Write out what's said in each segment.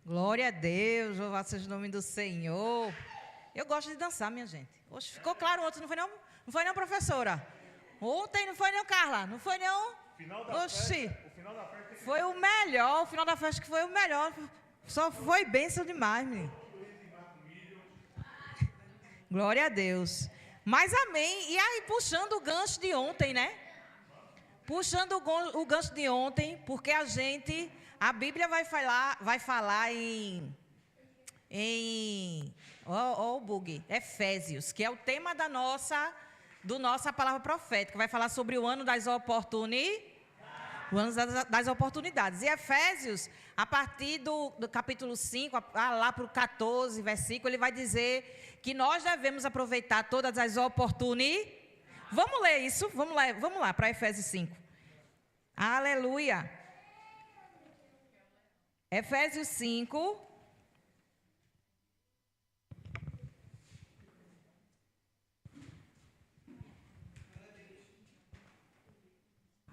Glória a Deus, louvado seja o nome do Senhor. Eu gosto de dançar, minha gente. Oxe, ficou claro ontem, não foi não, professora? Ontem não foi não, Carla? Não foi não? Oxi, o final da festa foi o melhor, o final da festa que foi o melhor. Só foi bênção demais, menino. Glória a Deus. Mas amém. E aí, puxando o gancho de ontem, né? Puxando o gancho de ontem, porque a Bíblia vai falar o bug, Efésios, que é o tema da nossa palavra profética, vai falar sobre o ano das oportunidades. O ano das oportunidades. E Efésios, a partir do capítulo 5, lá para o 14, versículo, ele vai dizer que nós devemos aproveitar todas as oportunidades. Vamos ler isso? Vamos lá para Efésios 5. Aleluia. Efésios 5.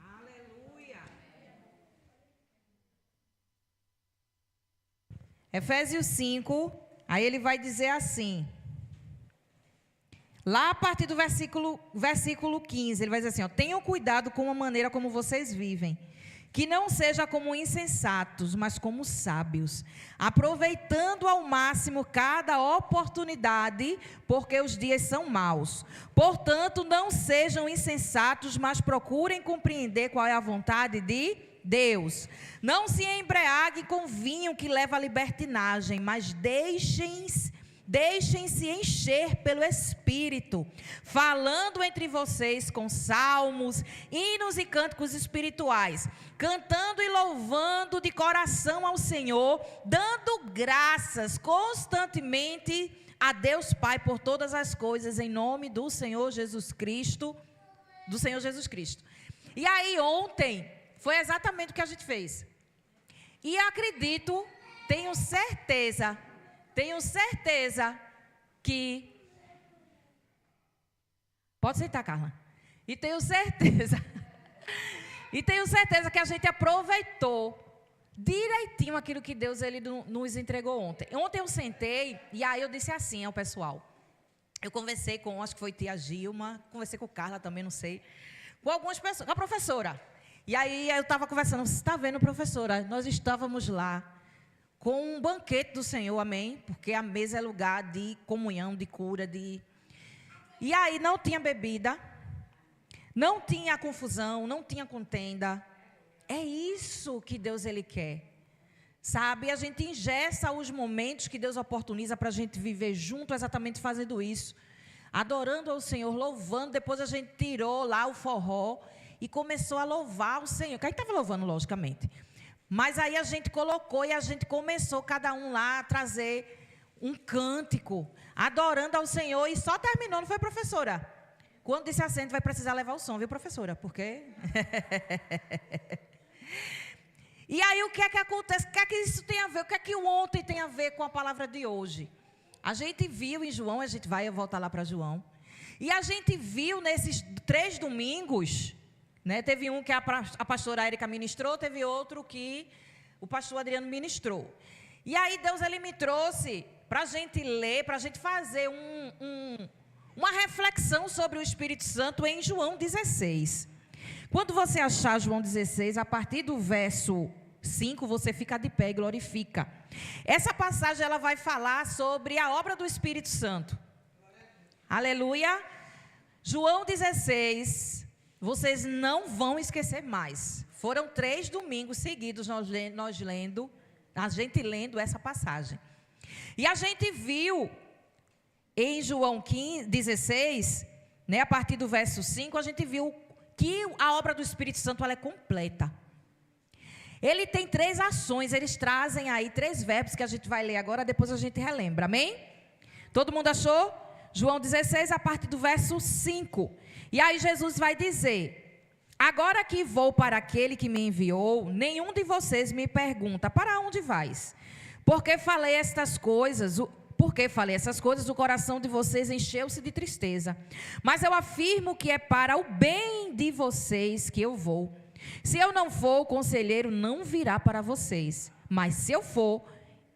Aleluia. Efésios 5, aí ele vai dizer assim. Lá a partir do versículo 15, ele vai dizer assim, ó, tenham cuidado com a maneira como vocês vivem, que não seja como insensatos, mas como sábios, aproveitando ao máximo cada oportunidade, porque os dias são maus. Portanto, não sejam insensatos, mas procurem compreender qual é a vontade de Deus. Não se embriaguem com vinho que leva à libertinagem, mas deixem-se encher pelo Espírito, falando entre vocês com salmos, hinos e cânticos espirituais, cantando e louvando de coração ao Senhor, dando graças constantemente a Deus Pai por todas as coisas, em nome do Senhor Jesus Cristo, E aí ontem foi exatamente o que a gente fez. E acredito, tenho certeza que... Pode sentar, Carla. E tenho certeza que a gente aproveitou direitinho aquilo que Deus nos entregou ontem. Ontem eu sentei e aí eu disse assim ao pessoal. Eu conversei com, acho que foi tia Gilma, conversei com Carla também, não sei. Com algumas pessoas, com a professora. E aí eu estava conversando, você está vendo, professora? Nós estávamos lá com um banquete do Senhor, amém? Porque a mesa é lugar de comunhão, de cura, E aí não tinha bebida, não tinha confusão, não tinha contenda. É isso que Deus, Ele quer. Sabe, a gente ingessa os momentos que Deus oportuniza para a gente viver junto, exatamente fazendo isso. Adorando ao Senhor, louvando, depois a gente tirou lá o forró e começou a louvar o Senhor. Quem estava louvando, logicamente. Mas aí a gente colocou e a gente começou cada um lá a trazer um cântico, adorando ao Senhor e só terminou, não foi, professora? Quando disse assim, vai precisar levar o som, viu, professora? Porque... E aí o que é que acontece? O que é que isso tem a ver? O que é que o ontem tem a ver com a palavra de hoje? A gente viu em João, a gente vai voltar lá para João, e a gente viu nesses 3 domingos... Né? Teve um que a pastora Érica ministrou, teve outro que o pastor Adriano ministrou. E aí Deus, Ele me trouxe para a gente ler, para a gente fazer uma reflexão sobre o Espírito Santo em João 16. Quando você achar João 16, a partir do verso 5, você fica de pé e glorifica. Essa passagem ela vai falar sobre a obra do Espírito Santo. Aleluia. João 16... Vocês não vão esquecer mais. Foram 3 domingos seguidos a gente lendo essa passagem. E a gente viu em João 16, né, a partir do verso 5, a gente viu que a obra do Espírito Santo ela é completa. Ele tem 3 ações, eles trazem aí 3 verbos que a gente vai ler agora, depois a gente relembra, amém? Todo mundo achou? João 16, a partir do verso 5. E aí Jesus vai dizer, agora que vou para aquele que me enviou, nenhum de vocês me pergunta, para onde vais? Porque falei essas coisas, o coração de vocês encheu-se de tristeza. Mas eu afirmo que é para o bem de vocês que eu vou. Se eu não for, o conselheiro não virá para vocês. Mas se eu for,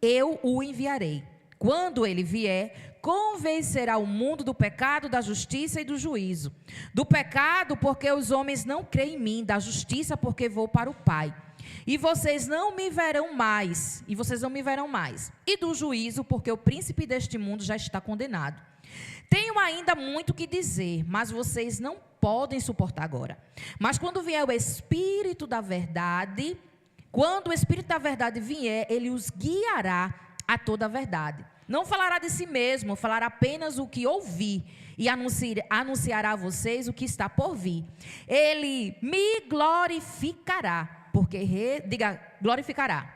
eu o enviarei. Quando ele vier, convencerá o mundo do pecado, da justiça e do juízo. Do pecado, porque os homens não creem em mim. Da justiça, porque vou para o Pai. E vocês não me verão mais. E do juízo, porque o príncipe deste mundo já está condenado. Tenho ainda muito que dizer, mas vocês não podem suportar agora. Mas quando vier o Espírito da verdade, quando o Espírito da verdade vier, ele os guiará a toda a verdade. Não falará de si mesmo, falará apenas o que ouvir e anunciará a vocês o que está por vir. Ele me glorificará, glorificará.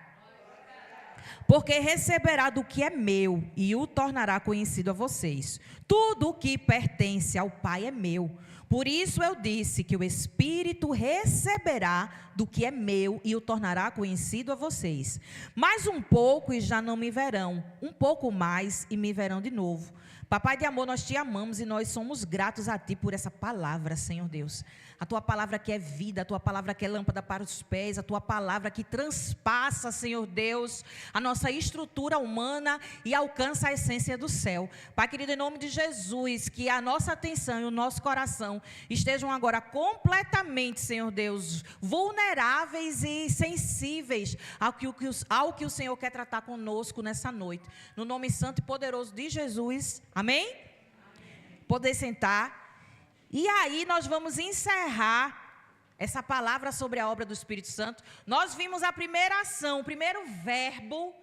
Porque receberá do que é meu e o tornará conhecido a vocês. Tudo o que pertence ao Pai é meu. Por isso eu disse que o Espírito receberá do que é meu e o tornará conhecido a vocês. Mais um pouco e já não me verão. Um pouco mais e me verão de novo. Papai de amor, nós te amamos e nós somos gratos a ti por essa palavra, Senhor Deus. A tua palavra que é vida, a tua palavra que é lâmpada para os pés, a tua palavra que transpassa, Senhor Deus, a nossa estrutura humana e alcança a essência do céu. Pai querido, em nome de Jesus, que a nossa atenção e o nosso coração estejam agora completamente, Senhor Deus, vulneráveis e sensíveis ao que o Senhor quer tratar conosco nessa noite. No nome santo e poderoso de Jesus, amém? Poder sentar. E aí nós vamos encerrar essa palavra sobre a obra do Espírito Santo. Nós vimos a primeira ação, o primeiro verbo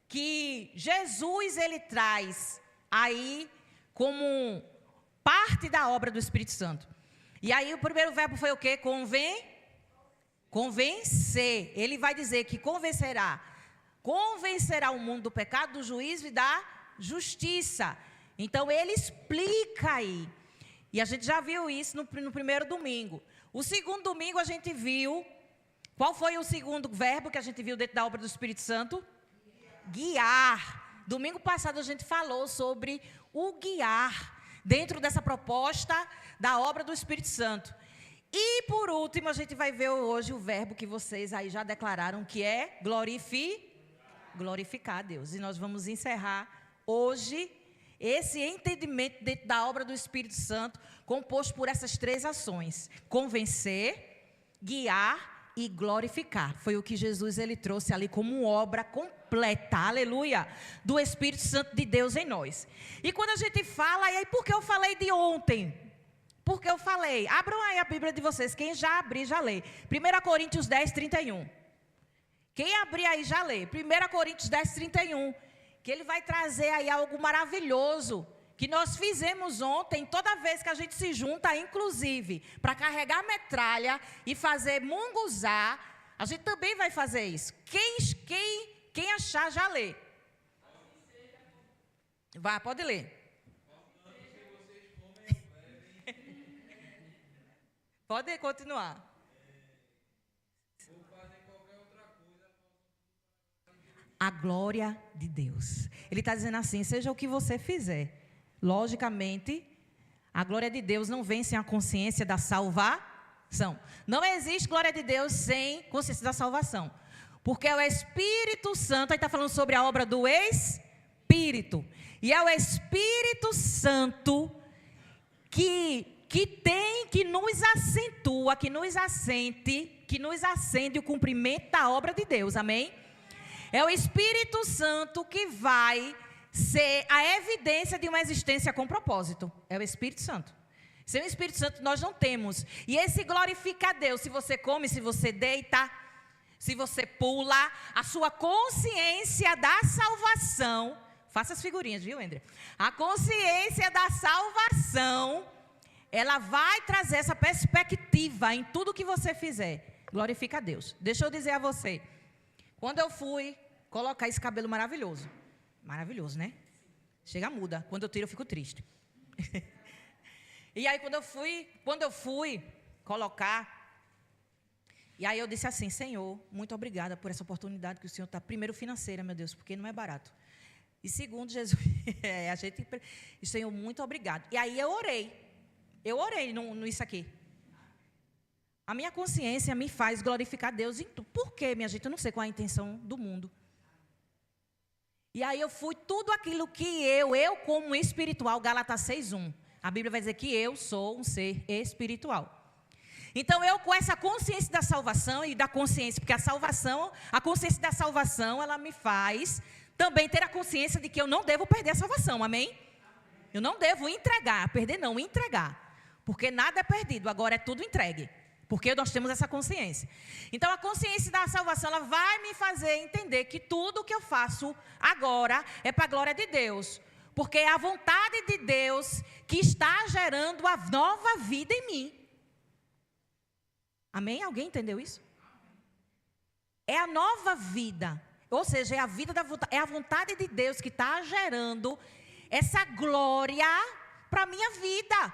que Jesus ele traz aí como parte da obra do Espírito Santo. E aí o primeiro verbo foi o quê? Convencer. Ele vai dizer que convencerá o mundo do pecado, do juízo e da justiça. Então ele explica aí. E a gente já viu isso no primeiro domingo. O segundo domingo a gente viu, qual foi o segundo verbo que a gente viu dentro da obra do Espírito Santo? Guiar. Domingo passado a gente falou sobre o guiar, dentro dessa proposta da obra do Espírito Santo. E por último a gente vai ver hoje o verbo que vocês aí já declararam, que é glorificar a Deus. E nós vamos encerrar hoje esse entendimento dentro da obra do Espírito Santo, composto por essas três ações: convencer, guiar e glorificar. Foi o que Jesus ele trouxe ali como obra completa, aleluia, do Espírito Santo de Deus em nós. E quando a gente fala, e aí por que eu falei de ontem? Porque eu falei, abram aí a Bíblia de vocês, quem já abrir já lê, 1 Coríntios 10, 31. Quem abrir aí já lê, 1 Coríntios 10, 31. Que ele vai trazer aí algo maravilhoso, que nós fizemos ontem, toda vez que a gente se junta, inclusive, para carregar metralha e fazer munguzá, a gente também vai fazer isso. Quem achar, já lê. Vai, pode ler. Pode continuar. A glória de Deus. Ele está dizendo assim, seja o que você fizer. Logicamente, a glória de Deus não vem sem a consciência da salvação. Não existe glória de Deus sem consciência da salvação. Porque é o Espírito Santo, aí está falando sobre a obra do Espírito. E é o Espírito Santo que nos acentua, que nos acende o cumprimento da obra de Deus, amém? É o Espírito Santo que vai ser a evidência de uma existência com propósito. É o Espírito Santo. Sem o Espírito Santo nós não temos. E esse glorifica a Deus. Se você come, se você deita, se você pula, a sua consciência da salvação. Faça as figurinhas, viu, André? A consciência da salvação, ela vai trazer essa perspectiva em tudo que você fizer. Glorifica a Deus. Deixa eu dizer a você. Quando eu fui colocar esse cabelo maravilhoso. Maravilhoso, né? Chega muda. Quando eu tiro, eu fico triste. E aí, quando eu fui colocar, e aí eu disse assim, Senhor, muito obrigada por essa oportunidade que o Senhor está, primeiro financeira, meu Deus, porque não é barato. E segundo, Jesus, Senhor, muito obrigado. E aí eu orei nisso aqui. A minha consciência me faz glorificar Deus em tudo. Por quê, minha gente? Eu não sei qual é a intenção do mundo. E aí eu fui tudo aquilo que eu como espiritual, Gálatas 6:1. A Bíblia vai dizer que eu sou um ser espiritual. Então eu com essa consciência da salvação e da consciência, porque a consciência da salvação, ela me faz também ter a consciência de que eu não devo perder a salvação, amém? Eu não devo entregar, perder não, entregar. Porque nada é perdido, agora é tudo entregue. Porque nós temos essa consciência. Então, a consciência da salvação, ela vai me fazer entender que tudo que eu faço agora é para a glória de Deus. Porque é a vontade de Deus que está gerando a nova vida em mim. Amém? Alguém entendeu isso? É a nova vida. Ou seja, é a vida é a vontade de Deus que está gerando essa glória para a minha vida.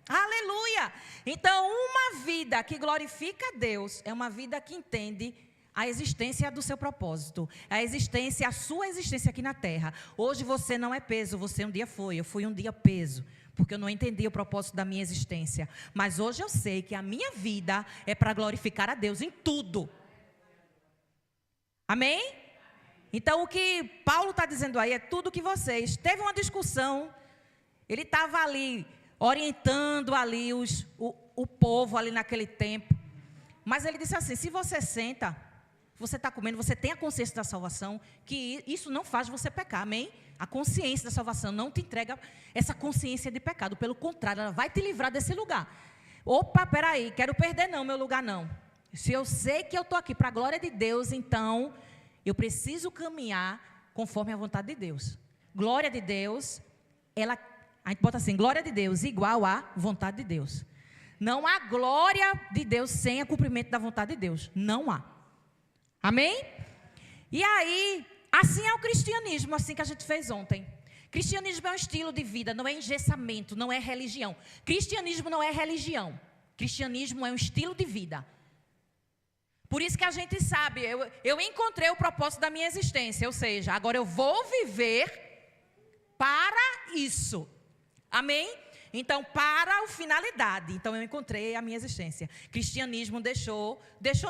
Aleluia! Então, uma vida que glorifica a Deus é uma vida que entende a existência do seu propósito, a sua existência aqui na terra. Hoje você não é peso, você um dia foi, eu fui um dia peso, porque eu não entendi o propósito da minha existência. Mas hoje eu sei que a minha vida é para glorificar a Deus em tudo. Amém? Então, o que Paulo está dizendo aí é tudo que vocês. Teve uma discussão, ele estava ali orientando ali o povo ali naquele tempo. Mas ele disse assim, se você senta, você está comendo, você tem a consciência da salvação, que isso não faz você pecar, amém? A consciência da salvação não te entrega essa consciência de pecado, pelo contrário, ela vai te livrar desse lugar. Opa, peraí, quero perder não, meu lugar não. Se eu sei que eu estou aqui para a glória de Deus, então eu preciso caminhar conforme a vontade de Deus. Glória de Deus, a gente bota assim, glória de Deus igual à vontade de Deus. Não há glória de Deus sem o cumprimento da vontade de Deus. Não há. Amém? E aí, assim é o cristianismo, assim que a gente fez ontem. Cristianismo é um estilo de vida, não é engessamento, não é religião. Cristianismo não é religião. Cristianismo é um estilo de vida. Por isso que a gente sabe, eu encontrei o propósito da minha existência, ou seja, agora eu vou viver para isso. Amém? Então, para a finalidade. Então, eu encontrei a minha existência. Cristianismo deixou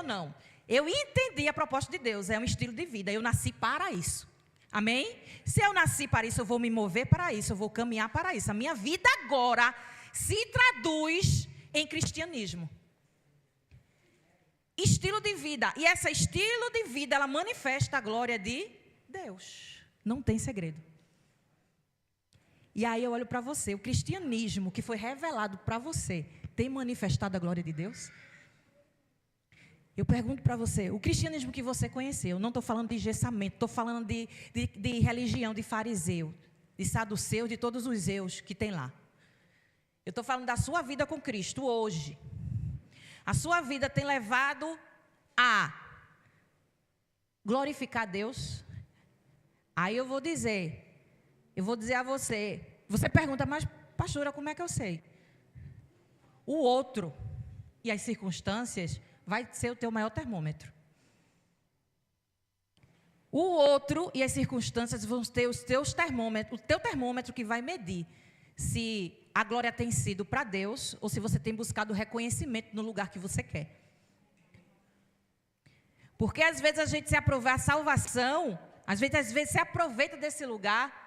não. Eu entendi a proposta de Deus, é um estilo de vida. Eu nasci para isso. Amém? Se eu nasci para isso, eu vou me mover para isso, eu vou caminhar para isso. A minha vida agora se traduz em cristianismo. Estilo de vida. E esse estilo de vida, ela manifesta a glória de Deus. Não tem segredo. E aí eu olho para você, o cristianismo que foi revelado para você, tem manifestado a glória de Deus? Eu pergunto para você, o cristianismo que você conheceu, não estou falando de engessamento, estou falando de religião, de fariseu, de saduceu, de todos os eus que tem lá. Eu estou falando da sua vida com Cristo hoje. A sua vida tem levado a glorificar a Deus? Aí eu vou dizer a você, você pergunta, mas pastora, como é que eu sei? O outro e as circunstâncias vai ser o teu maior termômetro. O outro e as circunstâncias vão ter os teus termômetros, o teu termômetro que vai medir se a glória tem sido para Deus ou se você tem buscado reconhecimento no lugar que você quer. Porque às vezes a gente se aproveita a salvação, às vezes se aproveita desse lugar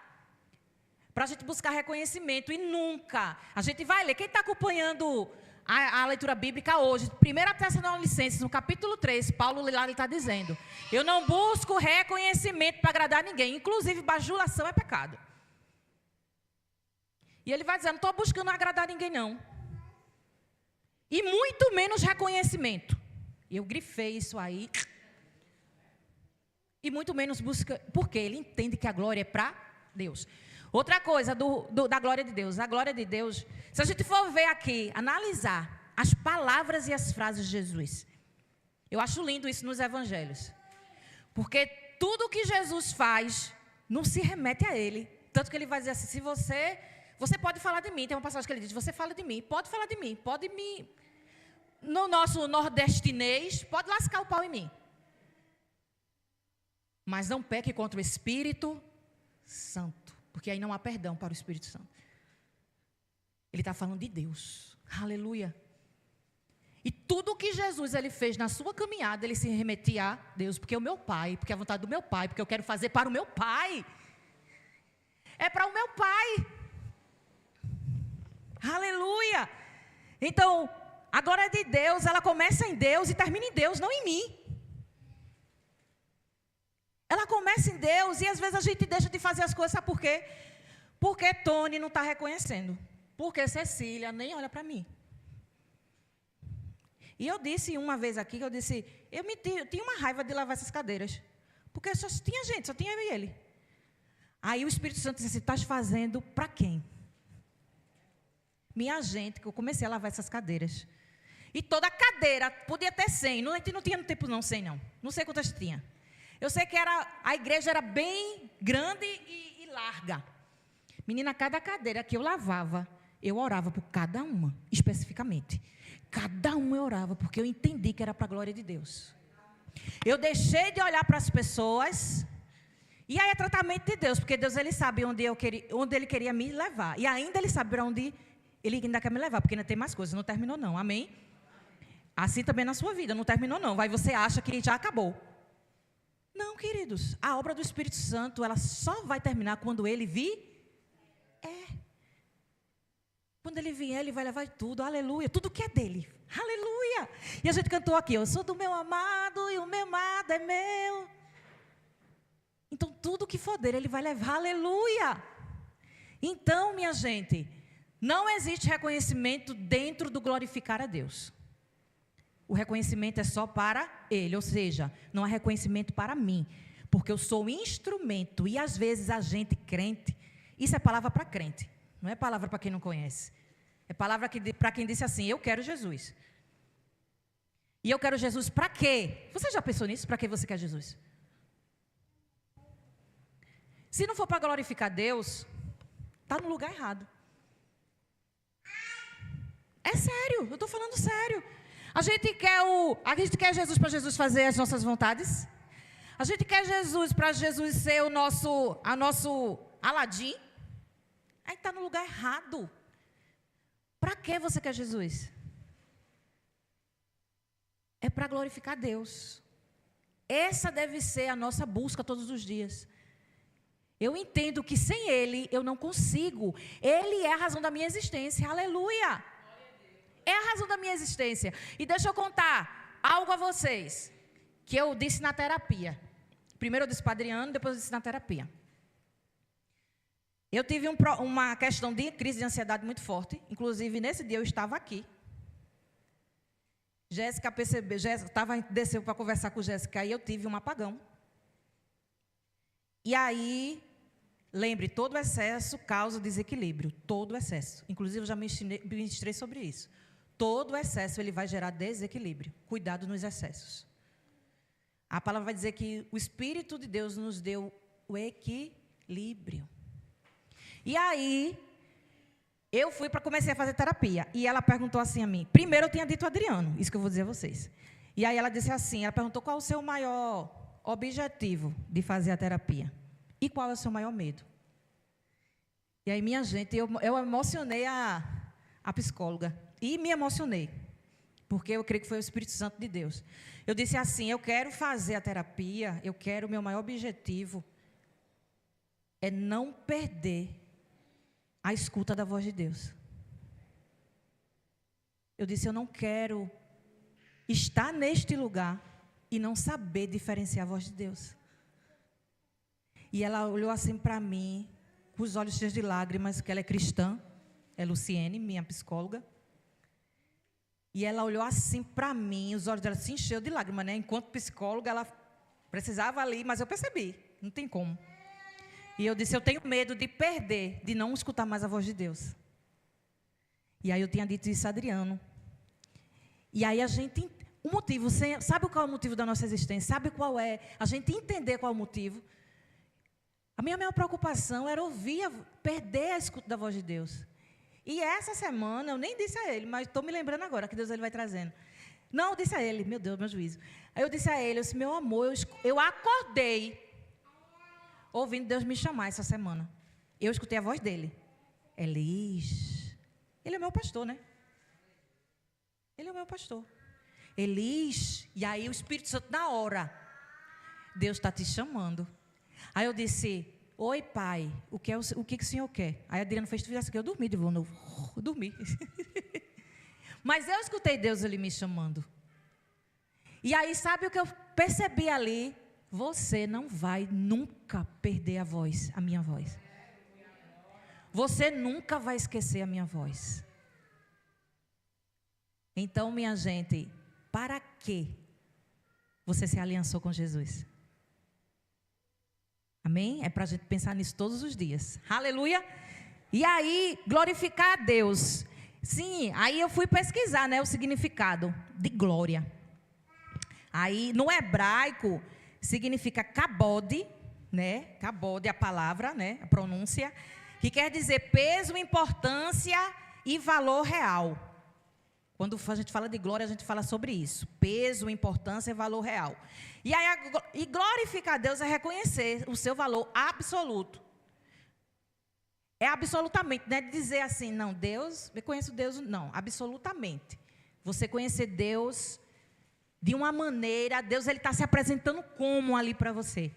para a gente buscar reconhecimento, e nunca. A gente vai ler, quem está acompanhando a leitura bíblica hoje, 1 Tessalonicenses, no capítulo 3, Paulo lá ele está dizendo, eu não busco reconhecimento para agradar ninguém, inclusive bajulação é pecado. E ele vai dizer, não estou buscando agradar ninguém não. E muito menos reconhecimento. Eu grifei isso aí. E muito menos busca, porque ele entende que a glória é para Deus. Outra coisa da glória de Deus. A glória de Deus, se a gente for ver aqui, analisar as palavras e as frases de Jesus. Eu acho lindo isso nos evangelhos. Porque tudo que Jesus faz não se remete a ele. Tanto que ele vai dizer assim, se você pode falar de mim. Tem uma passagem que ele diz, você fala de mim, pode falar de mim, pode me... No nosso nordestinês, pode lascar o pau em mim. Mas não peque contra o Espírito Santo. Porque aí não há perdão para o Espírito Santo. Ele está falando de Deus. Aleluia. E tudo que Jesus ele fez na sua caminhada, ele se remetia a Deus, porque é o meu Pai, porque é a vontade do meu Pai, porque eu quero fazer para o meu Pai. É para o meu Pai. Aleluia. Então, a glória de Deus, ela começa em Deus e termina em Deus, não em mim. Ela começa em Deus e às vezes a gente deixa de fazer as coisas, sabe por quê? Porque Tony não está reconhecendo. Porque Cecília nem olha para mim. E eu disse uma vez aqui, eu tinha uma raiva de lavar essas cadeiras. Porque só tinha gente, só tinha eu e ele. Aí o Espírito Santo disse assim, estás fazendo para quem? Minha gente, que eu comecei a lavar essas cadeiras. E toda cadeira, podia ter 100, não tinha no tempo não 100 não. Não sei quantas tinha. Eu sei que a igreja era bem grande e larga. Menina, cada cadeira que eu lavava, eu orava por cada uma, especificamente. Cada uma eu orava, porque eu entendi que era para a glória de Deus. Eu deixei de olhar para as pessoas, e aí é tratamento de Deus, porque Deus ele sabe onde Ele queria me levar. E ainda Ele sabe para onde Ele ainda quer me levar, porque ainda tem mais coisas, não terminou não, amém? Assim também na sua vida, não terminou não, vai você acha que já acabou. Não, queridos, a obra do Espírito Santo, ela só vai terminar quando Ele vier. Quando Ele vier, Ele vai levar tudo, aleluia, tudo que é dEle, aleluia. E a gente cantou aqui, eu sou do meu amado e o meu amado é meu. Então, tudo que for dEle, Ele vai levar, aleluia. Então, minha gente, não existe reconhecimento dentro do glorificar a Deus. O reconhecimento é só para Ele, ou seja, não há reconhecimento para mim, porque eu sou um instrumento, e às vezes a gente crente, isso é palavra para crente, não é palavra para quem não conhece, é palavra para quem disse assim, eu quero Jesus. E eu quero Jesus para quê? Você já pensou nisso? Para que você quer Jesus? Se não for para glorificar Deus, está no lugar errado. É sério, eu estou falando sério. A gente quer Jesus para Jesus fazer as nossas vontades. A gente quer Jesus para Jesus ser o nosso Aladim. Aí está no lugar errado. Para que você quer Jesus? É para glorificar Deus. Essa deve ser a nossa busca todos os dias. Eu entendo que sem Ele eu não consigo. Ele é a razão da minha existência. Aleluia! É a razão da minha existência. E deixa eu contar algo a vocês, que eu disse na terapia. Primeiro eu disse para Adriano, depois eu disse na terapia. Eu tive uma questão de crise de ansiedade muito forte. Inclusive, nesse dia eu estava aqui. Jéssica percebeu, desceu para conversar com Jéssica, e eu tive um apagão. E aí, lembre, todo excesso causa desequilíbrio. Todo excesso. Inclusive, eu já ministrei sobre isso. Todo excesso ele vai gerar desequilíbrio. Cuidado nos excessos. A palavra vai dizer que o Espírito de Deus nos deu o equilíbrio. E aí, eu fui para comecei a fazer terapia. E ela perguntou assim a mim. Primeiro eu tinha dito a Adriano, isso que eu vou dizer a vocês. E aí ela disse assim, ela perguntou qual o seu maior objetivo de fazer a terapia. E qual é o seu maior medo? E aí, minha gente, eu emocionei a psicóloga. E me emocionei, porque eu creio que foi o Espírito Santo de Deus. Eu disse assim, eu quero fazer a terapia, o meu maior objetivo é não perder a escuta da voz de Deus. Eu disse, eu não quero estar neste lugar e não saber diferenciar a voz de Deus. E ela olhou assim para mim, com os olhos cheios de lágrimas, que ela é cristã, é Luciene, minha psicóloga. E ela olhou assim para mim, os olhos dela se encheu de lágrimas, né? Enquanto psicóloga, ela precisava ali, mas eu percebi, não tem como. E eu disse, eu tenho medo de perder, de não escutar mais a voz de Deus. E aí eu tinha dito isso a Adriano. E aí o motivo, sabe qual é o motivo da nossa existência? Sabe qual é? A gente entender qual é o motivo. A minha maior preocupação era perder a escuta da voz de Deus. E essa semana, eu nem disse a ele, mas estou me lembrando agora que Deus ele vai trazendo. Não, eu disse a ele, meu Deus, meu juízo. Aí eu disse a ele, eu disse, meu amor, eu acordei ouvindo Deus me chamar essa semana. Eu escutei a voz dele. Elis. Ele é meu pastor, né? Ele é o meu pastor. Elis. E aí o Espírito Santo na hora. Deus está te chamando. Aí eu disse, oi pai, o que o senhor quer? Aí a Adriana fez tudo isso aqui, eu dormi de novo. Dormi. Mas eu escutei Deus ali me chamando. E aí sabe o que eu percebi ali? Você não vai nunca perder a voz, a minha voz. Você nunca vai esquecer a minha voz. Então, minha gente, para que você se aliançou com Jesus? Amém? É para a gente pensar nisso todos os dias. Aleluia! E aí, glorificar a Deus. Sim, aí eu fui pesquisar, né, o significado de glória. Aí, no hebraico, significa kabod, né? Kabod é a palavra, né? A pronúncia, que quer dizer peso, importância e valor real. Quando a gente fala de glória, a gente fala sobre isso. Peso, importância e valor real. E aí, glorificar a Deus é reconhecer o seu valor absoluto. É absolutamente, não é dizer assim, não, Deus, eu conheço Deus, não, absolutamente. Você conhecer Deus de uma maneira, Deus ele está se apresentando como ali para você.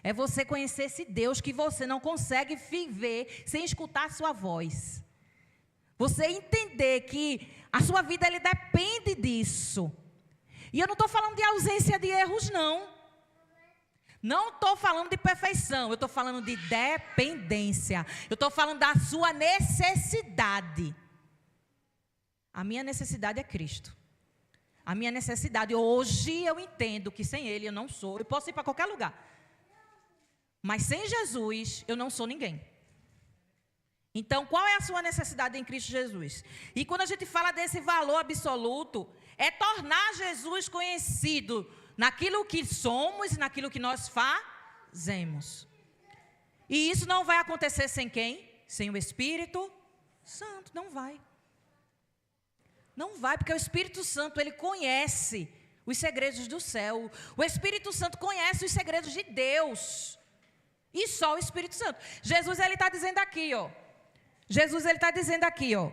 É você conhecer esse Deus que você não consegue viver sem escutar a sua voz. Você entender que a sua vida ele depende disso. E eu não estou falando de ausência de erros, não. Não estou falando de perfeição, eu estou falando de dependência. Eu estou falando da sua necessidade. A minha necessidade é Cristo. A minha necessidade, hoje eu entendo que sem Ele eu não sou. Eu posso ir para qualquer lugar. Mas sem Jesus eu não sou ninguém. Então, qual é a sua necessidade em Cristo Jesus? E quando a gente fala desse valor absoluto, é tornar Jesus conhecido naquilo que somos e naquilo que nós fazemos. E isso não vai acontecer sem quem? Sem o Espírito Santo, não vai. Não vai, porque o Espírito Santo, ele conhece os segredos do céu. O Espírito Santo conhece os segredos de Deus. E só o Espírito Santo. Jesus, ele está dizendo aqui, ó. Jesus, ele está dizendo aqui, ó.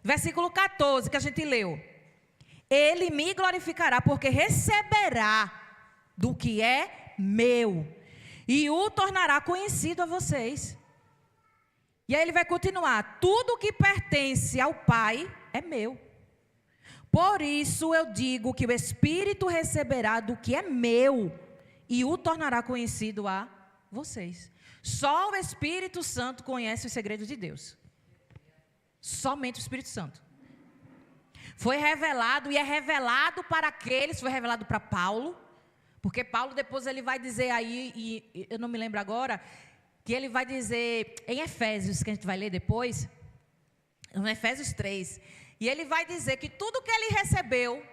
Versículo 14, que a gente leu. Ele me glorificará, porque receberá do que é meu. E o tornará conhecido a vocês. E aí ele vai continuar. Tudo que pertence ao Pai é meu. Por isso eu digo que o Espírito receberá do que é meu e o tornará conhecido a vocês. Só o Espírito Santo conhece os segredos de Deus. Somente o Espírito Santo. Foi revelado e é revelado para aqueles, foi revelado para Paulo, porque Paulo depois ele vai dizer aí, e eu não me lembro agora, que ele vai dizer em Efésios, que a gente vai ler depois, em Efésios 3, e ele vai dizer que tudo que ele recebeu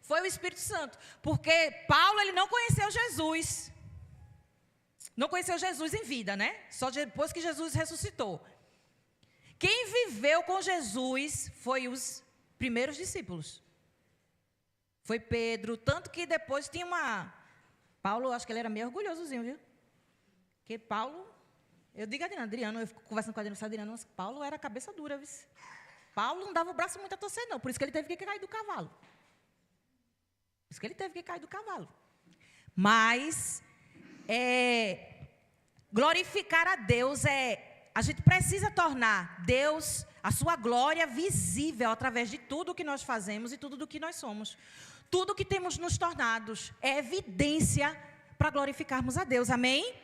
foi o Espírito Santo. Porque Paulo, ele não conheceu Jesus. Não conheceu Jesus em vida, né? Só depois que Jesus ressuscitou. Quem viveu com Jesus foi os primeiros discípulos. Foi Pedro. Tanto que depois tinha uma... Paulo, acho que ele era meio orgulhosozinho, viu? Porque Paulo... Eu digo a Adriano, eu fico conversando com a Adriano, mas Paulo era cabeça dura, viu? Paulo não dava o braço muito a torcer, não. Por isso que ele teve que cair do cavalo. Por isso que ele teve que cair do cavalo. Mas, glorificar a Deus a gente precisa tornar Deus, a sua glória visível através de tudo que nós fazemos e tudo do que nós somos. Tudo que temos nos tornados é evidência para glorificarmos a Deus. Amém?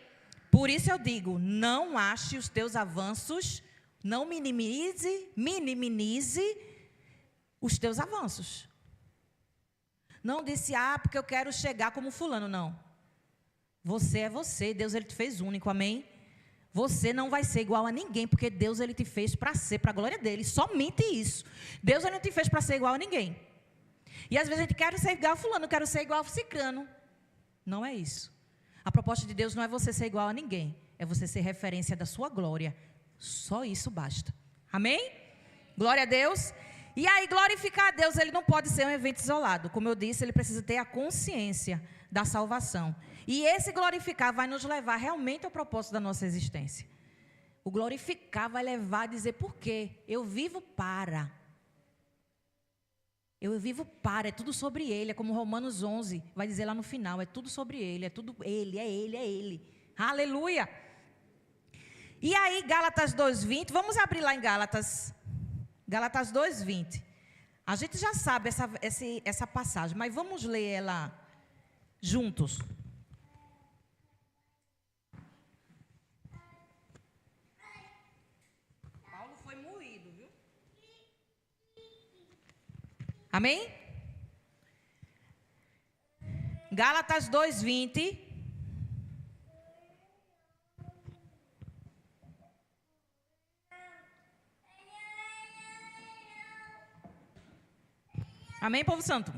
Por isso eu digo, não ache os teus avanços, não minimize os teus avanços. Não disse, porque eu quero chegar como fulano, não. Você é você, Deus ele te fez único, amém? Você não vai ser igual a ninguém, porque Deus ele te fez para ser, para a glória dele, somente isso. Deus ele não te fez para ser igual a ninguém. E às vezes a gente quer ser igual a fulano, quero ser igual a cicrano. Não é isso. A proposta de Deus não é você ser igual a ninguém, é você ser referência da sua glória. Só isso basta. Amém? Glória a Deus. E aí, glorificar a Deus, ele não pode ser um evento isolado. Como eu disse, ele precisa ter a consciência da salvação. E esse glorificar vai nos levar realmente ao propósito da nossa existência. O glorificar vai levar a dizer por quê? Eu vivo para. Eu vivo para, é tudo sobre Ele. É como Romanos 11 vai dizer lá no final. É tudo sobre Ele, é tudo Ele, é Ele, é Ele. Aleluia! E aí, Gálatas 2:20, vamos abrir lá em Gálatas 2:20. A gente já sabe essa passagem, mas vamos ler ela juntos. Paulo foi moído, viu? Amém? Gálatas 2:20. Amém, povo santo?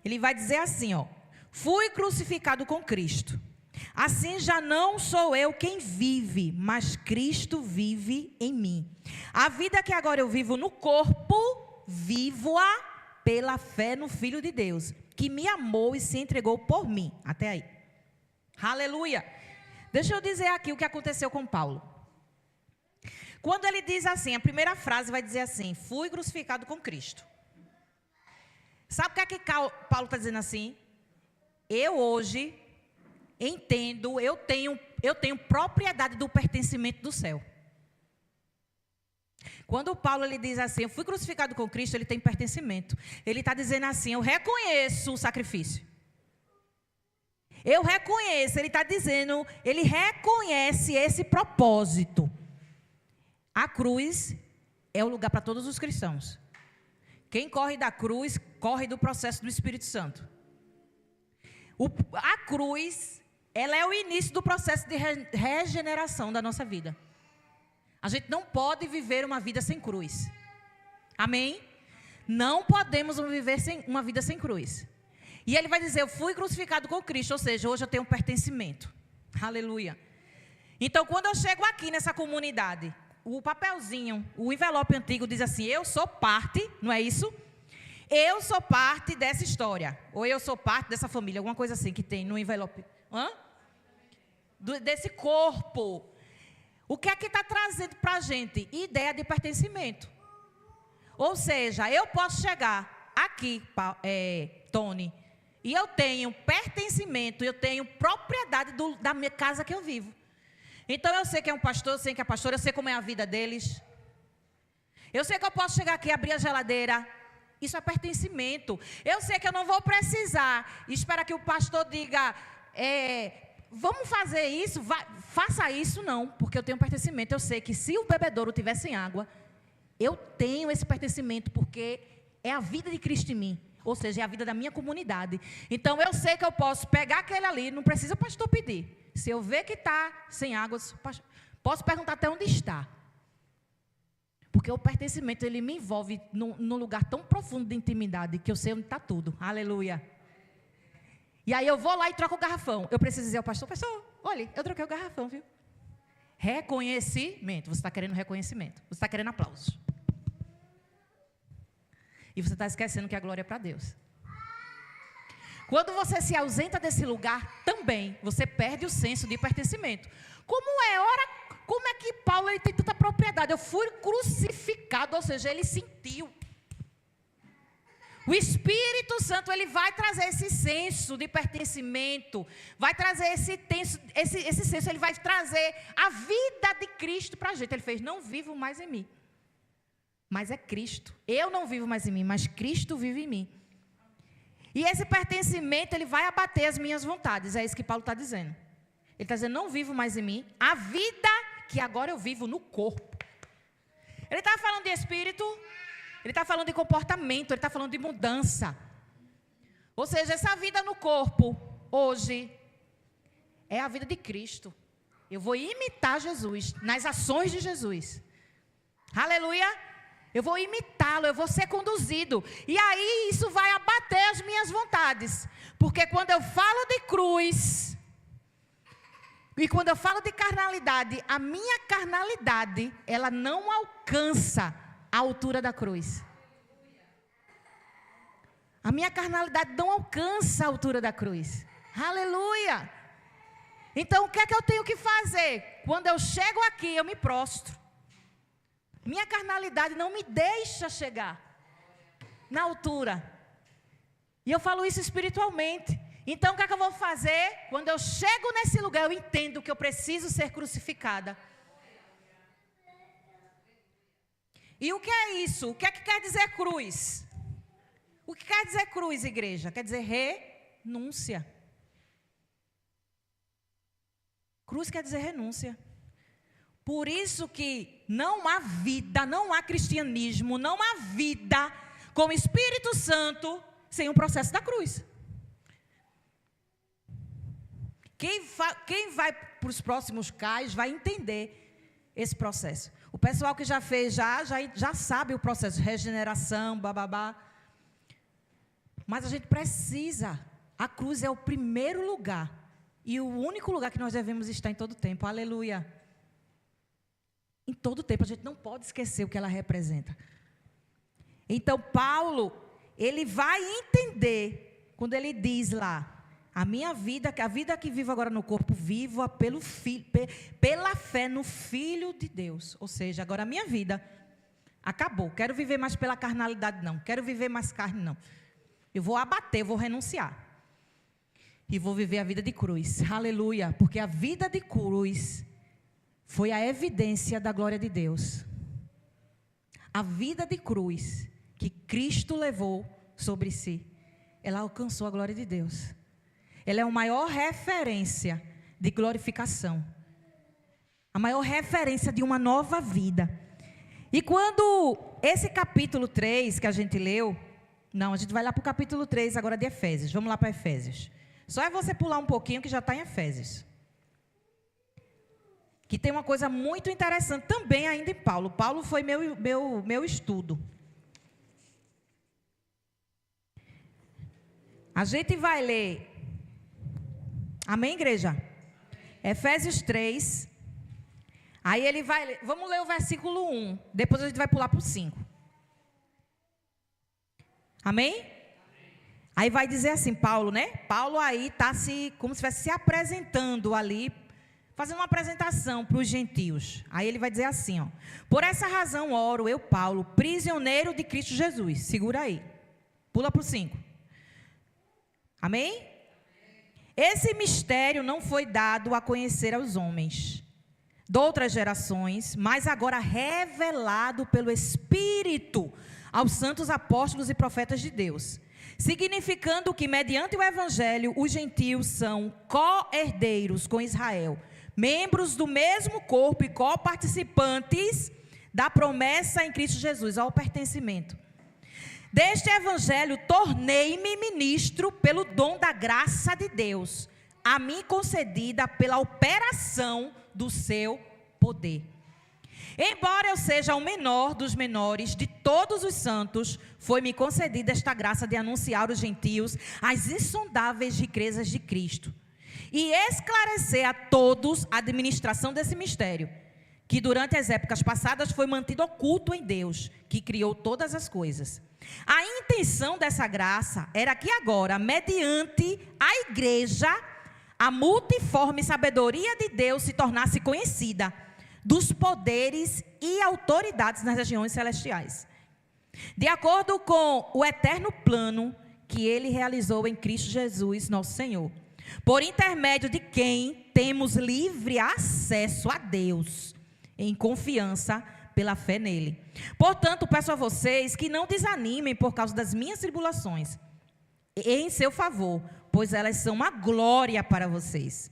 Ele vai dizer assim, ó: fui crucificado com Cristo. Assim já não sou eu quem vive, mas Cristo vive em mim. A vida que agora eu vivo no corpo, vivo-a pela fé no Filho de Deus, que me amou e se entregou por mim. Até aí. Aleluia. Deixa eu dizer aqui o que aconteceu com Paulo. Quando ele diz assim, a primeira frase vai dizer assim: fui crucificado com Cristo. Sabe o que é que Paulo está dizendo assim? Eu hoje entendo, eu tenho propriedade do pertencimento do céu. Quando Paulo ele diz assim, eu fui crucificado com Cristo, ele tem pertencimento. Ele está dizendo assim, eu reconheço o sacrifício. Eu reconheço, ele está dizendo, ele reconhece esse propósito. A cruz é o lugar para todos os cristãos. Quem corre da cruz, corre do processo do Espírito Santo. A cruz, ela é o início do processo de regeneração da nossa vida. A gente não pode viver uma vida sem cruz. Amém? Não podemos viver uma vida sem cruz. E ele vai dizer, eu fui crucificado com Cristo, ou seja, hoje eu tenho um pertencimento. Aleluia. Então, quando eu chego aqui nessa comunidade, o papelzinho, o envelope antigo diz assim, eu sou parte, não é isso? Eu sou parte dessa história. Ou eu sou parte dessa família, alguma coisa assim que tem no envelope. Desse corpo. O que é que está trazendo para a gente? Ideia de pertencimento. Ou seja, eu posso chegar aqui, Tony, e eu tenho pertencimento, eu tenho propriedade da minha casa que eu vivo. Então eu sei que é um pastor, eu sei que é pastor, eu sei como é a vida deles. Eu sei que eu posso chegar aqui e abrir a geladeira. Isso é pertencimento. Eu sei que eu não vou precisar esperar que o pastor diga, vamos fazer isso, faça isso, não, porque eu tenho pertencimento. Eu sei que se o bebedouro tiver sem água, eu tenho esse pertencimento, porque é a vida de Cristo em mim. Ou seja, é a vida da minha comunidade. Então eu sei que eu posso pegar aquele ali, não precisa o pastor pedir. Se eu ver que está sem água, posso perguntar até onde está. Porque o pertencimento, ele me envolve num lugar tão profundo de intimidade, que eu sei onde está tudo. Aleluia. E aí eu vou lá e troco o garrafão. Eu preciso dizer ao pastor, olha, eu troquei o garrafão, viu? Reconhecimento. Você está querendo reconhecimento. Você está querendo aplausos. E você está esquecendo que a glória é para Deus. Quando você se ausenta desse lugar, também você perde o senso de pertencimento. Como é que Paulo ele tem tanta propriedade? Eu fui crucificado, ou seja, ele sentiu. O Espírito Santo ele vai trazer esse senso de pertencimento, vai trazer esse senso, ele vai trazer a vida de Cristo para a gente. Ele fez, não vivo mais em mim, mas é Cristo. Eu não vivo mais em mim, mas Cristo vive em mim. E esse pertencimento, ele vai abater as minhas vontades. É isso que Paulo está dizendo. Ele está dizendo, não vivo mais em mim. A vida que agora eu vivo no corpo. Ele está falando de espírito. Ele está falando de comportamento. Ele está falando de mudança. Ou seja, essa vida no corpo, hoje, é a vida de Cristo. Eu vou imitar Jesus, nas ações de Jesus. Aleluia. Eu vou imitá-lo, eu vou ser conduzido. E aí isso vai abater as minhas vontades. Porque quando eu falo de cruz, e quando eu falo de carnalidade, a minha carnalidade, ela não alcança a altura da cruz. A minha carnalidade não alcança a altura da cruz. Aleluia! Então o que é que eu tenho que fazer? Quando eu chego aqui, eu me prostro. Minha carnalidade não me deixa chegar. na altura. E eu falo isso espiritualmente. Então, o que é que eu vou fazer? Quando eu chego nesse lugar, eu entendo que eu preciso ser crucificada. E o que é isso? O que é que quer dizer cruz? O que quer dizer cruz, igreja? Quer dizer renúncia. Cruz quer dizer renúncia. Por isso que não há vida, não há cristianismo, não há vida com o Espírito Santo sem o processo da cruz. Quem vai para os próximos cais vai entender esse processo. O pessoal que já fez, já sabe o processo de regeneração, bababá. Mas a gente precisa. A cruz é o primeiro lugar e o único lugar que nós devemos estar em todo tempo. Aleluia. Em todo tempo, a gente não pode esquecer o que ela representa. Então, Paulo, ele vai entender, quando ele diz lá, a minha vida, a vida que vivo agora no corpo, vivo pela fé no Filho de Deus. Ou seja, agora a minha vida acabou. Quero viver mais pela carnalidade, não. Quero viver mais carne, não. Eu vou abater, vou renunciar. E vou viver a vida de cruz. Aleluia. Porque a vida de cruz foi a evidência da glória de Deus. A vida de cruz que Cristo levou sobre si, ela alcançou a glória de Deus. Ela é a maior referência de glorificação. A maior referência de uma nova vida. E quando esse capítulo 3 que a gente leu, não, a gente vai lá para o capítulo 3 agora de Efésios. Vamos lá para Efésios. Só é você pular um pouquinho que já está em Efésios. Que tem uma coisa muito interessante também ainda em Paulo. Paulo foi meu estudo. A gente vai ler. Amém, igreja? Efésios 3. Aí ele vai ler. Vamos ler o versículo 1. Depois a gente vai pular para o 5. Amém? Aí vai dizer assim, Paulo, né? Paulo aí está como se estivesse se apresentando ali, fazendo uma apresentação para os gentios. Aí ele vai dizer assim, ó. Por essa razão oro eu, Paulo, prisioneiro de Cristo Jesus. Segura aí. Pula para o 5. Amém? Esse mistério não foi dado a conhecer aos homens de outras gerações, mas agora revelado pelo Espírito aos santos apóstolos e profetas de Deus, significando que, mediante o Evangelho, os gentios são co-herdeiros com Israel, membros do mesmo corpo e co-participantes da promessa em Cristo Jesus, ao pertencimento. Deste Evangelho, tornei-me ministro pelo dom da graça de Deus, a mim concedida pela operação do seu poder. Embora eu seja o menor dos menores de todos os santos, foi-me concedida esta graça de anunciar aos gentios as insondáveis riquezas de Cristo e esclarecer a todos a administração desse mistério, que durante as épocas passadas foi mantido oculto em Deus, que criou todas as coisas. A intenção dessa graça era que agora, mediante a igreja, a multiforme sabedoria de Deus se tornasse conhecida dos poderes e autoridades nas regiões celestiais, de acordo com o eterno plano que Ele realizou em Cristo Jesus, nosso Senhor, por intermédio de quem temos livre acesso a Deus, em confiança pela fé nele. Portanto, peço a vocês que não desanimem por causa das minhas tribulações, em seu favor, pois elas são uma glória para vocês.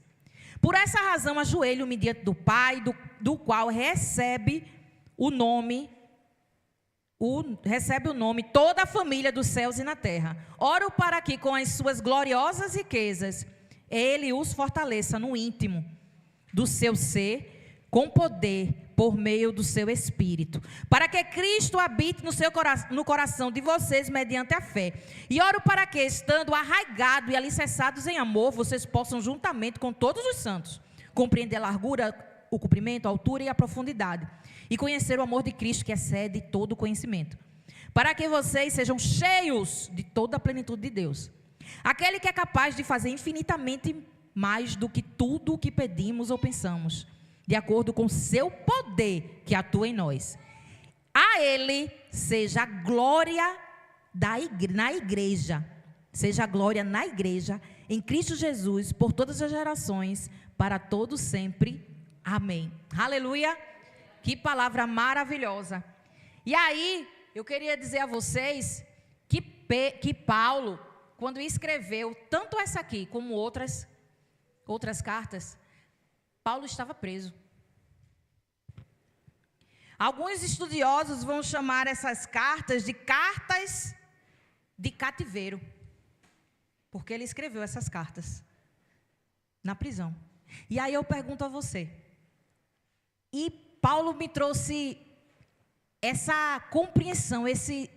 Por essa razão, ajoelho-me diante do Pai, do qual recebe o nome toda a família dos céus e na terra. Oro para que, com as suas gloriosas riquezas, Ele os fortaleça no íntimo do seu ser, com poder, por meio do seu Espírito, para que Cristo habite no coração de vocês mediante a fé. E oro para que, estando arraigados e alicerçados em amor, vocês possam, juntamente com todos os santos, compreender a largura, o comprimento, a altura e a profundidade, e conhecer o amor de Cristo, que excede todo o conhecimento, para que vocês sejam cheios de toda a plenitude de Deus, aquele que é capaz de fazer infinitamente mais do que tudo o que pedimos ou pensamos, de acordo com o seu poder que atua em nós. A Ele seja a glória na igreja. Seja a glória na igreja, em Cristo Jesus, por todas as gerações, para todos sempre. Amém. Aleluia. Que palavra maravilhosa. E aí, eu queria dizer a vocês que Paulo, quando escreveu tanto essa aqui como outras cartas, Paulo estava preso. Alguns estudiosos vão chamar essas cartas de cativeiro, porque ele escreveu essas cartas na prisão. E aí eu pergunto a você, e Paulo me trouxe essa compreensão, esse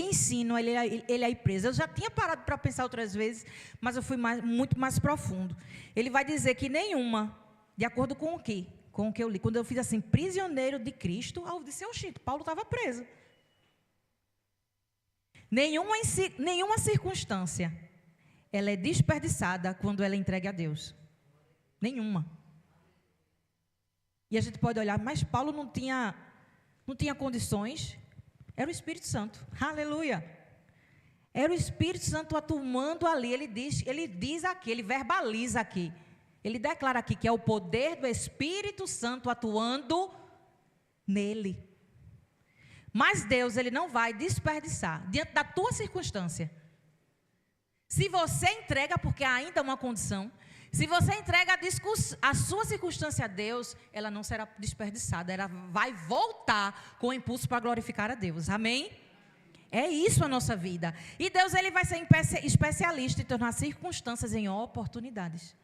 ensino, ele aí preso. Eu já tinha parado para pensar outras vezes, mas eu fui muito mais profundo. Ele vai dizer que nenhuma, de acordo com o que eu li, quando eu fiz assim, prisioneiro de Cristo, eu disse, oxi, Paulo estava preso. Nenhuma circunstância, ela é desperdiçada quando ela é entregue a Deus. Nenhuma. E a gente pode olhar, mas Paulo não tinha condições. Era o Espírito Santo. Aleluia. Era o Espírito Santo atuando ali. Ele diz aqui, ele verbaliza aqui. Ele declara aqui que é o poder do Espírito Santo atuando nele. Mas Deus, ele não vai desperdiçar diante da tua circunstância. Se você entrega, porque ainda é uma condição, se você entrega a sua circunstância a Deus, ela não será desperdiçada, ela vai voltar com o impulso para glorificar a Deus, amém? É isso a nossa vida. E Deus, ele vai ser especialista em tornar circunstâncias em oportunidades.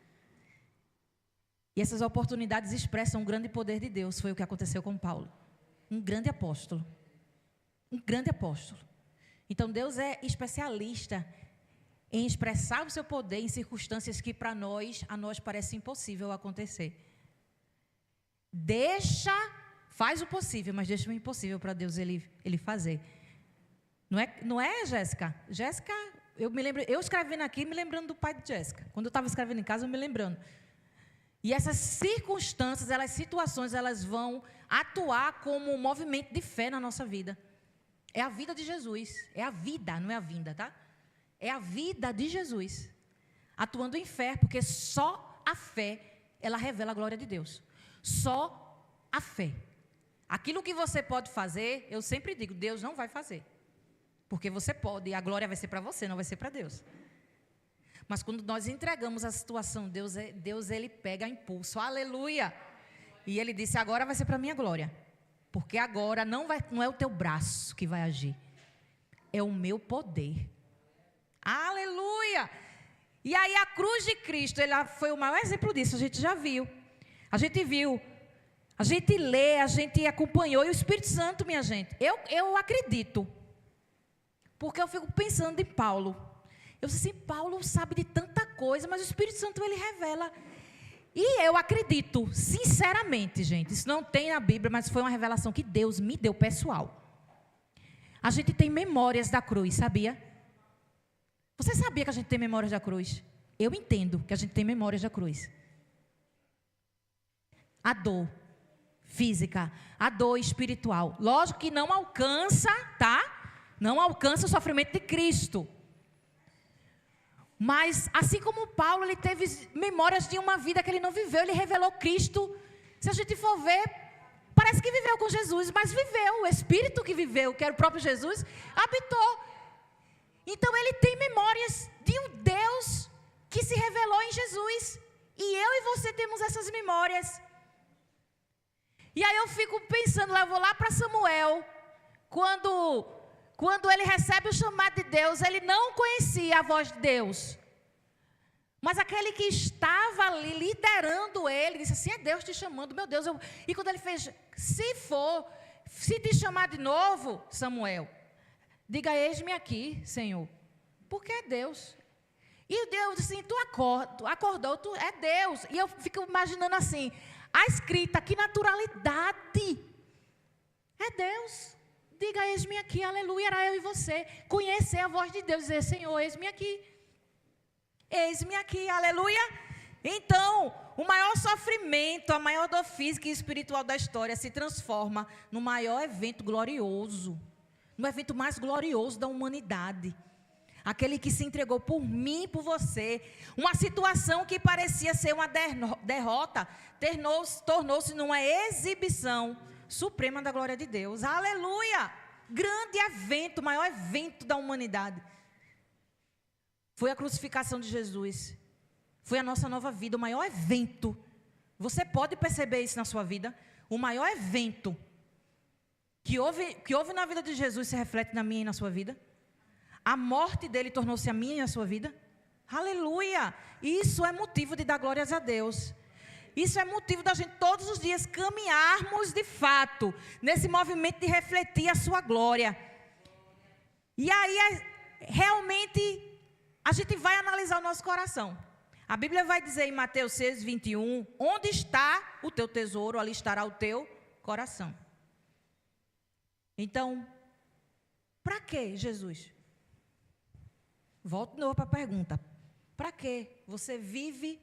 E essas oportunidades expressam um grande poder de Deus, foi o que aconteceu com Paulo. Um grande apóstolo. Um grande apóstolo. Então Deus é especialista em expressar o seu poder em circunstâncias que a nós parece impossível acontecer. Faz o possível, mas deixa o impossível para Deus ele fazer. Não é, Jéssica? Jéssica, eu escrevendo aqui, me lembrando do pai de Jéssica. Quando eu estava escrevendo em casa, eu me lembrando. E essas circunstâncias, situações, elas vão atuar como um movimento de fé na nossa vida. É a vida de Jesus. É a vida, não é a vinda, tá? É a vida de Jesus, atuando em fé, porque só a fé, ela revela a glória de Deus. Só a fé. Aquilo que você pode fazer, eu sempre digo, Deus não vai fazer. Porque você pode, e a glória vai ser para você, não vai ser para Deus. Mas quando nós entregamos a situação, Deus ele pega impulso, aleluia. E ele disse, agora vai ser para a minha glória. Porque agora não é o teu braço que vai agir, é o meu poder. Aleluia! E aí a cruz de Cristo, ela foi o maior exemplo disso, a gente já viu. A gente viu, a gente lê, a gente acompanhou. E o Espírito Santo, minha gente, eu acredito. Porque eu fico pensando em Paulo. Eu disse assim, Paulo sabe de tanta coisa, mas o Espírito Santo, ele revela. E eu acredito, sinceramente, gente, isso não tem na Bíblia, mas foi uma revelação que Deus me deu pessoal. A gente tem memórias da cruz, sabia? Você sabia que a gente tem memórias da cruz? Eu entendo que a gente tem memórias da cruz. A dor física, a dor espiritual. Lógico que não alcança, tá? Não alcança o sofrimento de Cristo. Mas, assim como Paulo, ele teve memórias de uma vida que ele não viveu, ele revelou Cristo. Se a gente for ver, parece que viveu com Jesus, mas viveu. O Espírito que viveu, que era o próprio Jesus, habitou. Então, ele tem memórias de um Deus que se revelou em Jesus. E eu e você temos essas memórias. E aí eu fico pensando, eu vou lá para Samuel, quando ele recebe o chamado de Deus, ele não conhecia a voz de Deus. Mas aquele que estava ali liderando ele, disse assim, é Deus te chamando, meu Deus. E quando ele fez, se te chamar de novo, Samuel, diga, eis-me aqui, Senhor, porque é Deus. E Deus disse assim, tu acordou, tu é Deus. E eu fico imaginando assim, a escrita, que naturalidade, é Deus. Diga, eis-me aqui, aleluia, era eu e você. Conhecer a voz de Deus, dizer, Senhor, eis-me aqui. Eis-me aqui, aleluia. Então, o maior sofrimento, a maior dor física e espiritual da história se transforma no maior evento glorioso. no evento mais glorioso da humanidade. Aquele que se entregou por mim e por você. Uma situação que parecia ser uma derrota, tornou-se numa exibição suprema da glória de Deus. Aleluia! Grande evento, o maior evento da humanidade. Foi a crucificação de Jesus. Foi a nossa nova vida, o maior evento. Você pode perceber isso na sua vida? O maior evento que houve na vida de Jesus se reflete na minha e na sua vida. A morte dele tornou-se a minha e a sua vida. Aleluia! Isso é motivo de dar glórias a Deus. Isso é motivo da gente todos os dias caminharmos de fato nesse movimento de refletir a sua glória. E aí, realmente, a gente vai analisar o nosso coração. A Bíblia vai dizer em Mateus 6, 21, onde está o teu tesouro, ali estará o teu coração. Então, para que Jesus? Volto de novo para a pergunta. Para que você vive,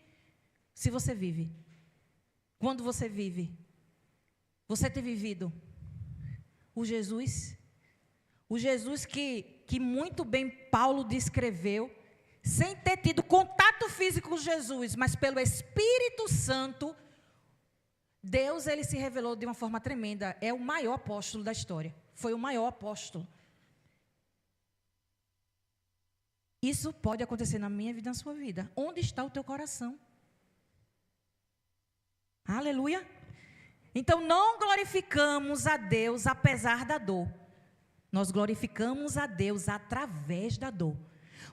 se você vive? Quando você vive? Você tem vivido o Jesus que muito bem Paulo descreveu, sem ter tido contato físico com Jesus, mas pelo Espírito Santo, Deus, ele se revelou de uma forma tremenda. É o maior apóstolo da história. Foi o maior apóstolo. Isso pode acontecer na minha vida e na sua vida. Onde está o teu coração? Aleluia. Então, não glorificamos a Deus apesar da dor. Nós glorificamos a Deus através da dor.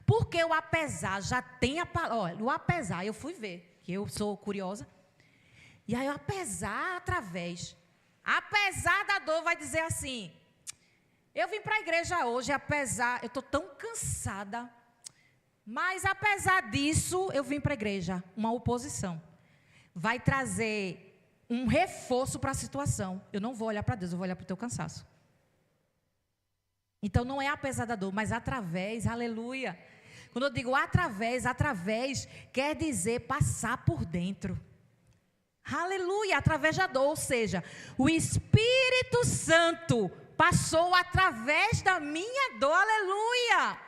Porque o apesar já tem a palavra. Olha, o apesar, eu fui ver, que eu sou curiosa. E aí, o apesar através. Apesar da dor, vai dizer assim: eu vim para a igreja hoje, apesar, eu estou tão cansada. Mas apesar disso, eu vim para a igreja. Uma oposição. Vai trazer um reforço para a situação. Eu não vou olhar para Deus, eu vou olhar para o teu cansaço. Então não é apesar da dor, mas através, aleluia. Quando eu digo através quer dizer passar por dentro. Aleluia, através da dor, ou seja, o Espírito Santo passou através da minha dor, aleluia.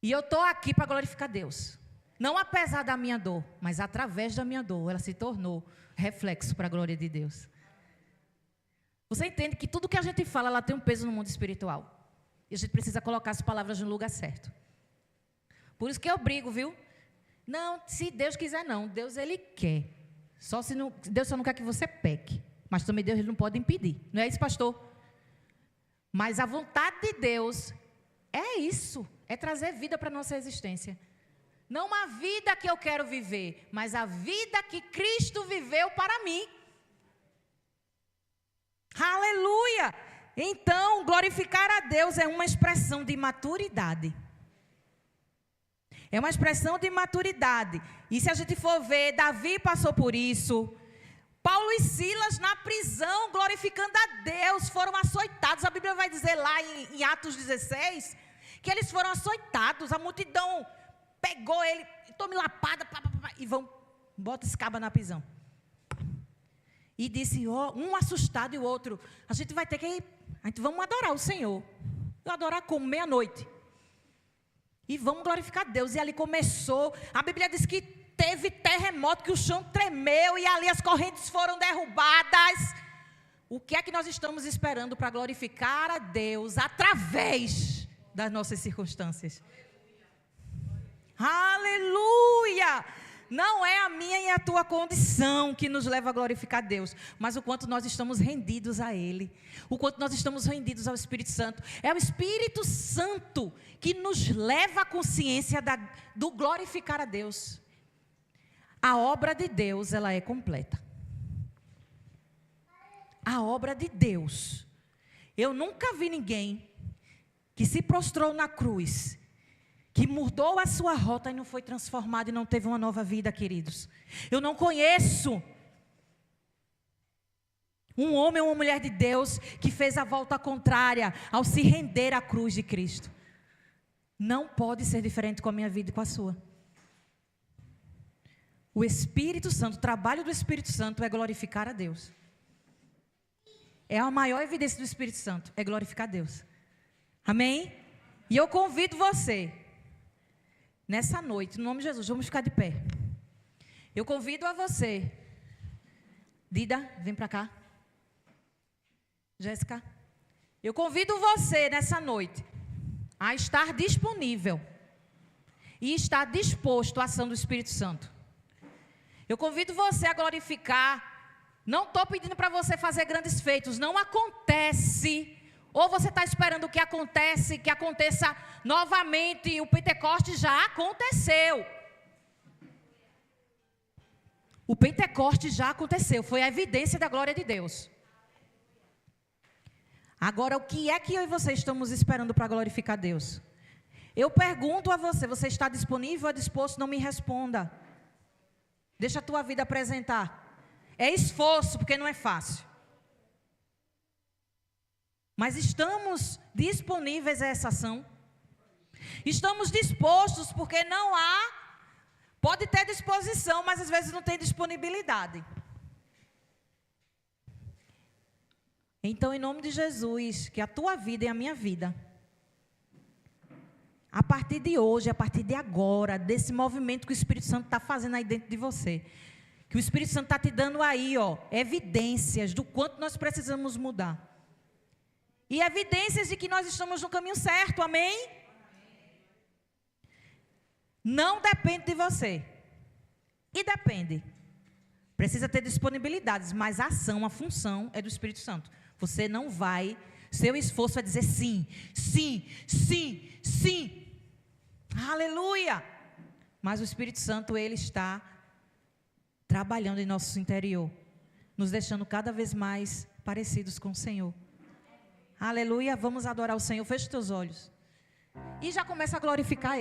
E eu estou aqui para glorificar Deus. Não apesar da minha dor, mas através da minha dor, ela se tornou reflexo para a glória de Deus. Você entende que tudo que a gente fala, ela tem um peso no mundo espiritual. E a gente precisa colocar as palavras no lugar certo. Por isso que eu brigo, viu? Não, se Deus quiser não. Deus, ele quer. Deus só não quer que você peque. Mas também Deus, ele não pode impedir. Não é isso, pastor? Mas a vontade de Deus é isso. É trazer vida para a nossa existência. Não a vida que eu quero viver, mas a vida que Cristo viveu para mim. Aleluia! Então, glorificar a Deus é uma expressão de maturidade. É uma expressão de maturidade. E se a gente for ver, Davi passou por isso. Paulo e Silas na prisão, glorificando a Deus, foram açoitados. A Bíblia vai dizer lá em Atos 16, que eles foram açoitados. A multidão pegou ele, tome lapada, e bota esse cabo na prisão. E disse, um assustado e o outro, a gente vamos adorar o Senhor. Adorar como? Meia-noite. E vamos glorificar Deus. E ali começou, a Bíblia diz que teve terremoto, que o chão tremeu e ali as correntes foram derrubadas. O que é que nós estamos esperando para glorificar a Deus através das nossas circunstâncias? Aleluia! Não é a minha e a tua condição que nos leva a glorificar a Deus, mas o quanto nós estamos rendidos a Ele, o quanto nós estamos rendidos ao Espírito Santo. É o Espírito Santo que nos leva à consciência do glorificar a Deus. A obra de Deus, ela é completa. A obra de Deus. Eu nunca vi ninguém que se prostrou na cruz, que mudou a sua rota e não foi transformado e não teve uma nova vida, queridos. Eu não conheço um homem ou uma mulher de Deus que fez a volta contrária ao se render à cruz de Cristo. Não pode ser diferente com a minha vida e com a sua. O Espírito Santo, o trabalho do Espírito Santo é glorificar a Deus. é a maior evidência do Espírito Santo, é glorificar Deus. Amém? E eu convido você, nessa noite, no nome de Jesus, vamos ficar de pé. Eu convido a você, Dida, vem para cá. Jéssica, eu convido você nessa noite a estar disponível e estar disposto à ação do Espírito Santo. Eu convido você a glorificar. Não estou pedindo para você fazer grandes feitos, não acontece. Ou você está esperando que aconteça novamente. O Pentecostes já aconteceu. O Pentecostes já aconteceu, foi a evidência da glória de Deus. Agora, o que é que eu e você estamos esperando para glorificar Deus? Eu pergunto a você, você está disponível ou disposto? Não me responda. Deixa a tua vida apresentar. É esforço, porque não é fácil. Mas estamos disponíveis a essa ação? Estamos dispostos, porque não há, pode ter disposição, mas às vezes não tem disponibilidade. Então, em nome de Jesus, que a tua vida e a minha vida, a partir de hoje, a partir de agora, desse movimento que o Espírito Santo está fazendo aí dentro de você, que o Espírito Santo está te dando aí, evidências do quanto nós precisamos mudar. E evidências de que nós estamos no caminho certo, amém? Não depende de você. E depende. Precisa ter disponibilidades, mas a ação, a função é do Espírito Santo. Você não vai, seu esforço é dizer sim, sim, sim, sim. Aleluia! Mas o Espírito Santo, ele está trabalhando em nosso interior, nos deixando cada vez mais parecidos com o Senhor. Aleluia! Vamos adorar o Senhor. Feche teus olhos. E já começa a glorificar Ele.